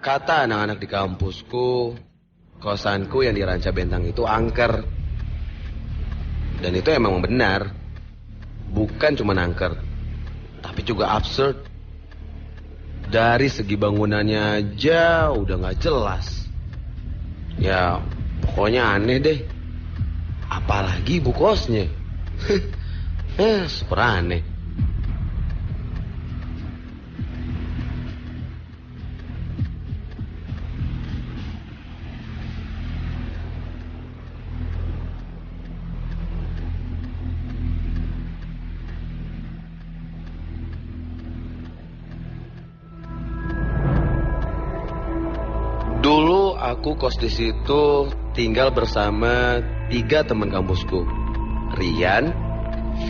Kata anak-anak di kampusku, kosanku yang di Ranca Bentang itu angker. Dan itu emang benar. Bukan cuma angker, tapi juga absurd. Dari segi bangunannya aja udah gak jelas. Ya, pokoknya aneh deh. Apalagi ibu kosnya. Super aneh. Dulu aku kos di situ tinggal bersama 3 teman kampusku. Rian,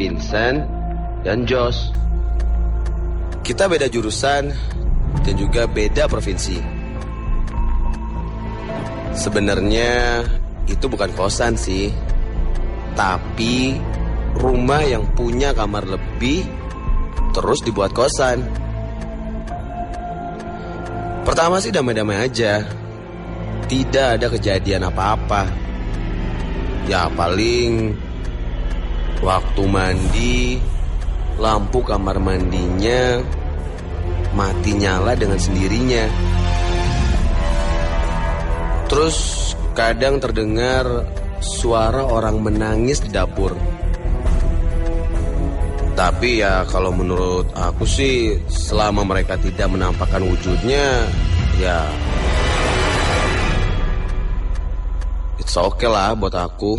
Vincent, dan Josh. Kita beda jurusan dan juga beda provinsi. Sebenarnya itu bukan kosan sih, tapi rumah yang punya kamar lebih terus dibuat kosan. Pertama sih damai-damai aja. Tidak ada kejadian apa-apa. Ya paling waktu mandi, lampu kamar mandinya mati nyala dengan sendirinya. Terus kadang terdengar suara orang menangis di dapur. Tapi ya kalau menurut aku sih, selama mereka tidak menampakkan wujudnya, ya it's okay lah buat aku.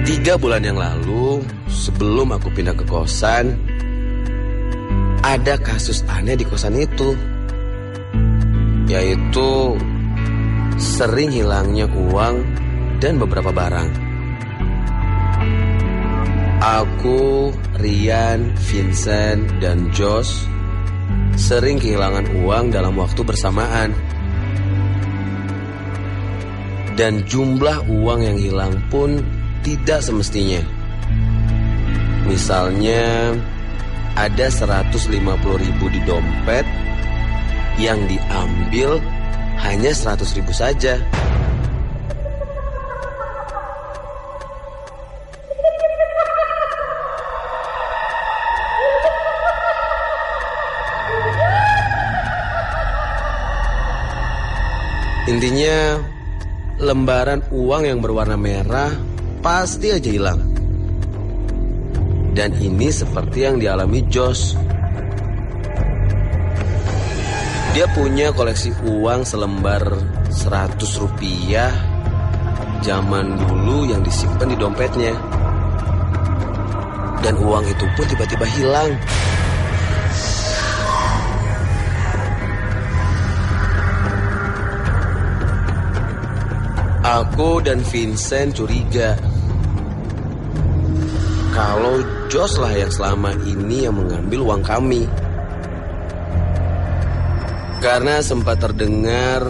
Tiga bulan yang lalu, sebelum aku pindah ke kosan, ada kasus aneh di kosan itu. Yaitu sering hilangnya uang dan beberapa barang. Aku, Rian, Vincent, dan Josh sering kehilangan uang dalam waktu bersamaan. Dan jumlah uang yang hilang pun tidak semestinya. Misalnya ada 150.000 di dompet, yang diambil hanya 100.000 saja. Intinya, lembaran uang yang berwarna merah pasti aja hilang. Dan ini seperti yang dialami Josh. Dia punya koleksi uang selembar 100 rupiah zaman dulu yang disimpan di dompetnya. Dan uang itu pun tiba-tiba hilang. Aku dan Vincent curiga kalau Josh lah yang selama ini yang mengambil uang kami. Karena sempat terdengar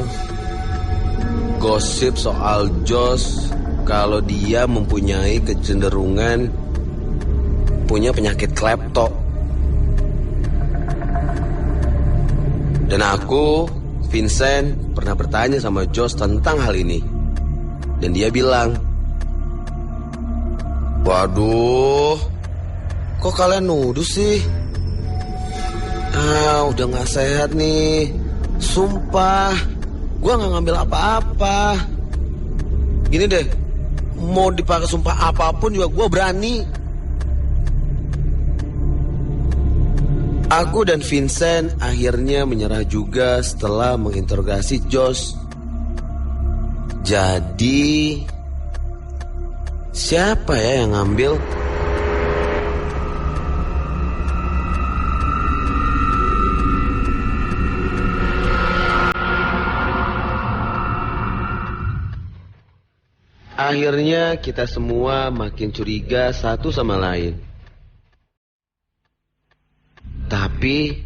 gosip soal Josh kalau dia mempunyai kecenderungan punya penyakit klepto. Dan aku, Vincent, pernah bertanya sama Josh tentang hal ini. Dan dia bilang, "Waduh, kok kalian nuduh sih? Udah gak sehat nih. Sumpah, gue gak ngambil apa-apa. Gini deh, mau dipakai sumpah apapun juga gue berani." Aku dan Vincent akhirnya menyerah juga setelah menginterogasi Josh. Jadi, siapa ya yang ngambil? Akhirnya kita semua makin curiga satu sama lain. Tapi,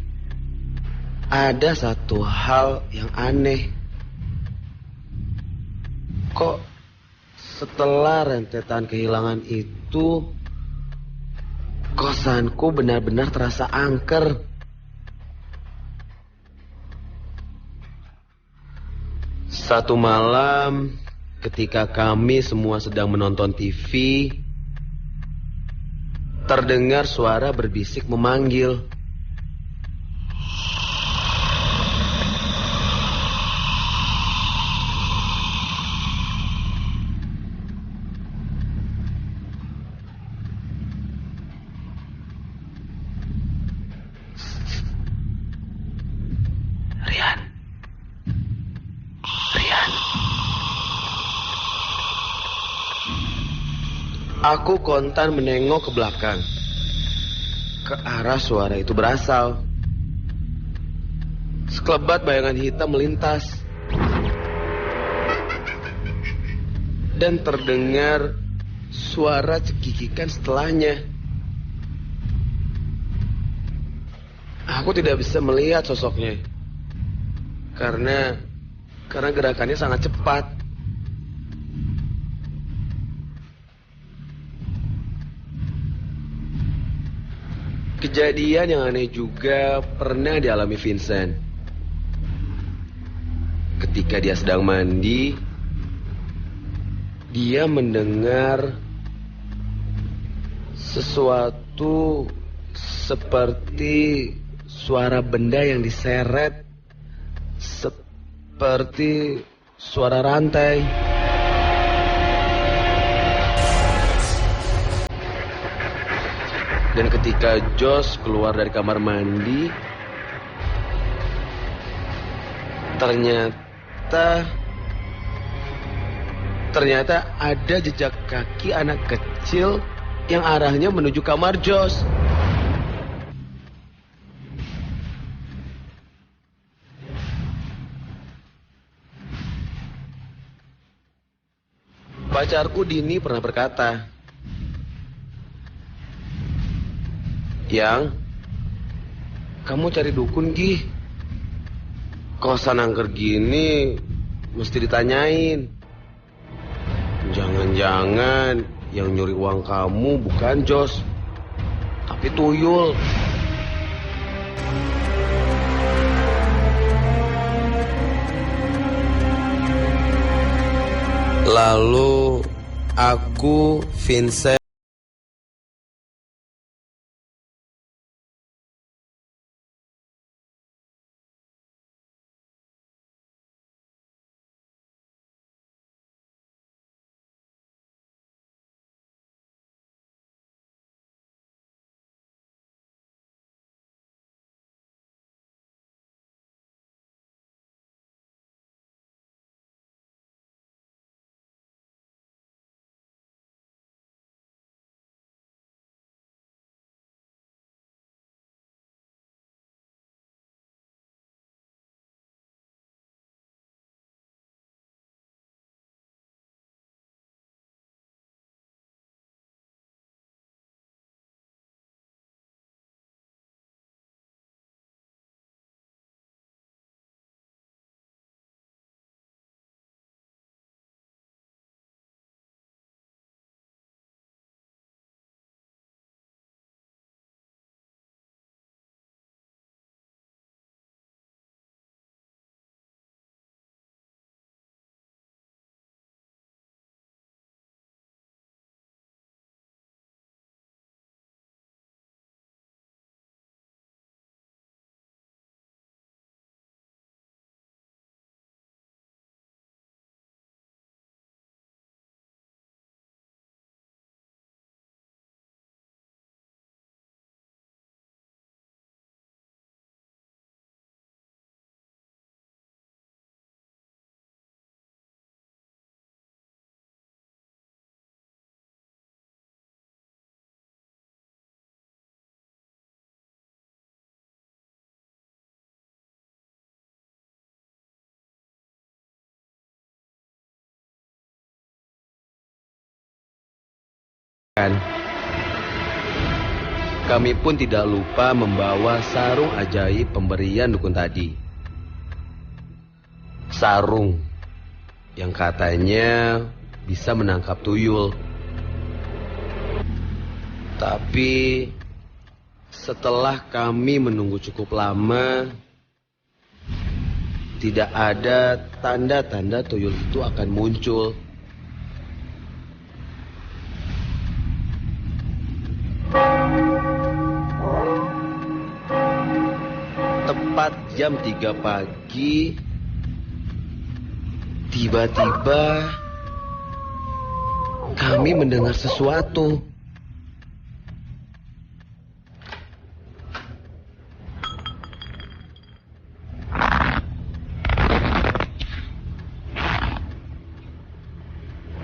ada satu hal yang aneh. Kok setelah rentetan kehilangan itu Kosanku benar-benar terasa angker. Satu malam, ketika kami semua sedang menonton TV, terdengar suara berbisik memanggil. Rian. Rian. Aku kontan menengok ke belakang, ke arah suara itu berasal. Sekelebat bayangan hitam melintas. Dan terdengar suara cekikikan setelahnya. Aku tidak bisa melihat sosoknya. Karena gerakannya sangat cepat. Kejadian yang aneh juga pernah dialami Vincent. Ketika dia sedang mandi, dia mendengar sesuatu seperti suara benda yang diseret, seperti suara rantai. Dan ketika Josh keluar dari kamar mandi, ternyata ada jejak kaki anak kecil yang arahnya menuju kamar Josh. Pacarku Dini pernah berkata, "Yang, kamu cari dukun Gih. Kosan angker gini mesti ditanyain. Jangan-jangan yang nyuri uang kamu bukan Josh, tapi tuyul." Lalu aku, Vincent, kami pun tidak lupa membawa sarung ajaib pemberian dukun tadi. Sarung yang katanya bisa menangkap tuyul. Tapi Setelah kami menunggu cukup lama, tidak ada tanda-tanda tuyul itu akan muncul. Tepat jam 3 pagi, tiba-tiba kami mendengar sesuatu.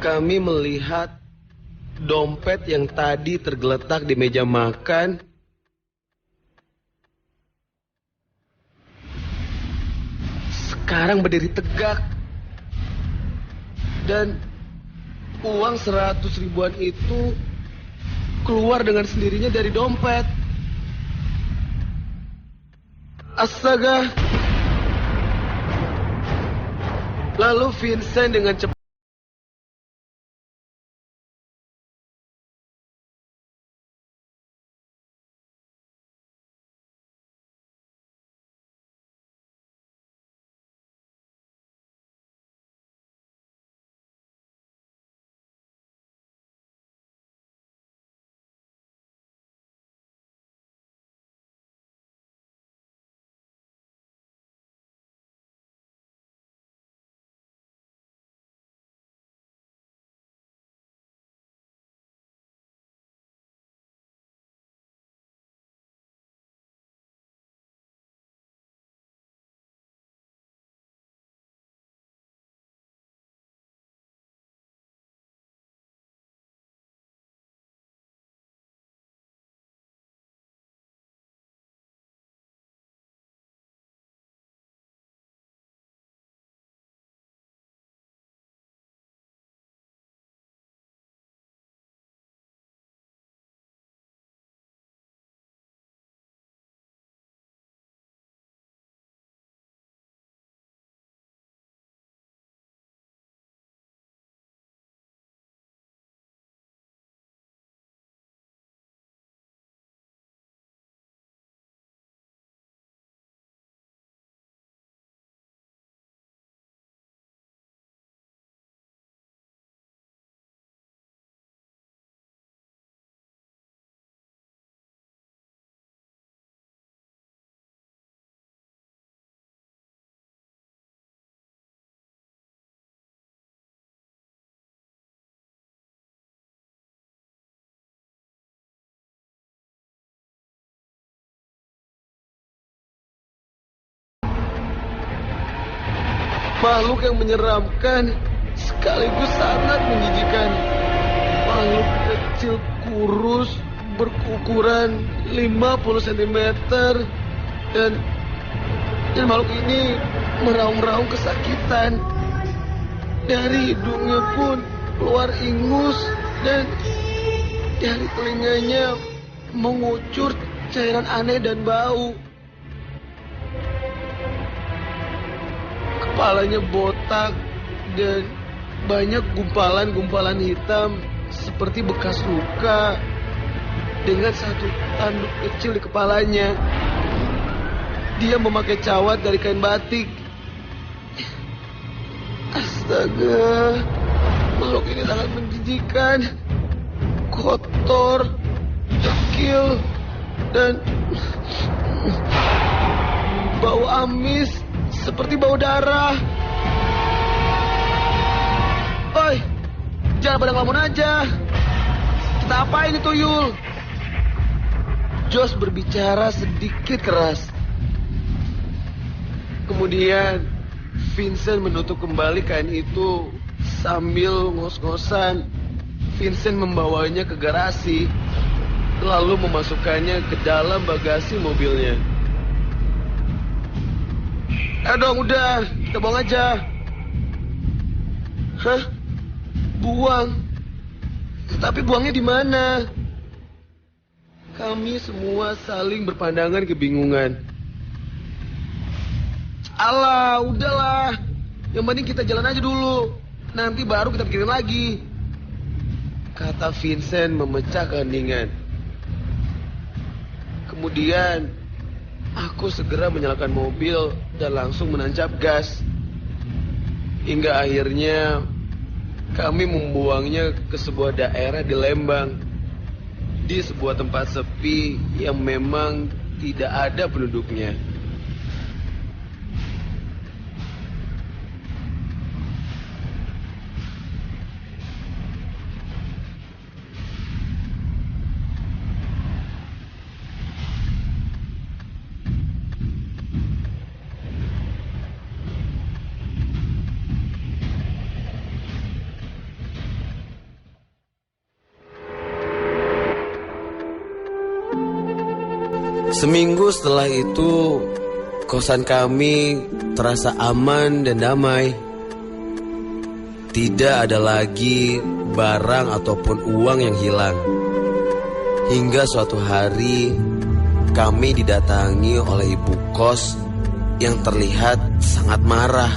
Kami melihat dompet yang tadi tergeletak di meja makan sekarang berdiri tegak. Dan uang 100 ribuan itu keluar dengan sendirinya dari dompet. Astaga. Lalu Vincent dengan cepat makhluk yang menyeramkan sekaligus sangat menjijikan. Makhluk kecil kurus berukuran 50 cm dan makhluk ini meraung-raung kesakitan. Dari hidungnya pun keluar ingus dan dari telinganya mengucur cairan aneh dan bau. Kepalanya botak dan banyak gumpalan-gumpalan hitam seperti bekas luka dengan satu tanduk kecil di kepalanya. Dia memakai cawat dari kain batik. Astaga, makhluk ini sangat menjijikan, kotor, dekil, dan bau amis seperti bau darah. Oi, jangan pada ngelamun aja. Kita apain itu, Yul? Josh berbicara sedikit keras. Kemudian Vincent menutup kembali kain itu sambil ngos-ngosan. Vincent membawanya ke garasi, lalu memasukkannya ke dalam bagasi mobilnya. Dong, udah, kita buang aja. Hah? Buang? Tapi buangnya di mana? Kami semua saling berpandangan kebingungan. Alah, udahlah. Yang penting kita jalan aja dulu. Nanti baru kita pikirin lagi, kata Vincent memecah keheningan. Kemudian aku segera menyalakan mobil dan langsung menancap gas. Hingga akhirnya kami membuangnya ke sebuah daerah di Lembang. Di sebuah tempat sepi yang memang tidak ada penduduknya. Seminggu setelah itu, kosan kami terasa aman dan damai. Tidak ada lagi barang ataupun uang yang hilang. Hingga suatu hari, kami didatangi oleh ibu kos yang terlihat sangat marah.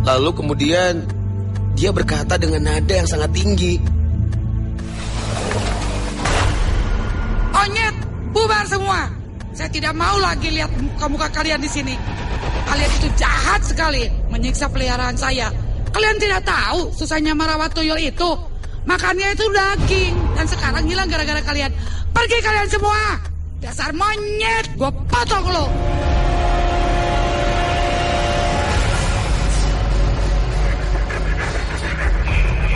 Lalu kemudian, dia berkata dengan nada yang sangat tinggi. "Onyet, bubar semua. Saya tidak mau lagi lihat muka-muka kalian di sini. Kalian itu jahat sekali menyiksa peliharaan saya. Kalian tidak tahu susahnya merawat tuyul itu. Makannya itu daging dan sekarang hilang gara-gara kalian. Pergi kalian semua. Dasar monyet, gue potong lo."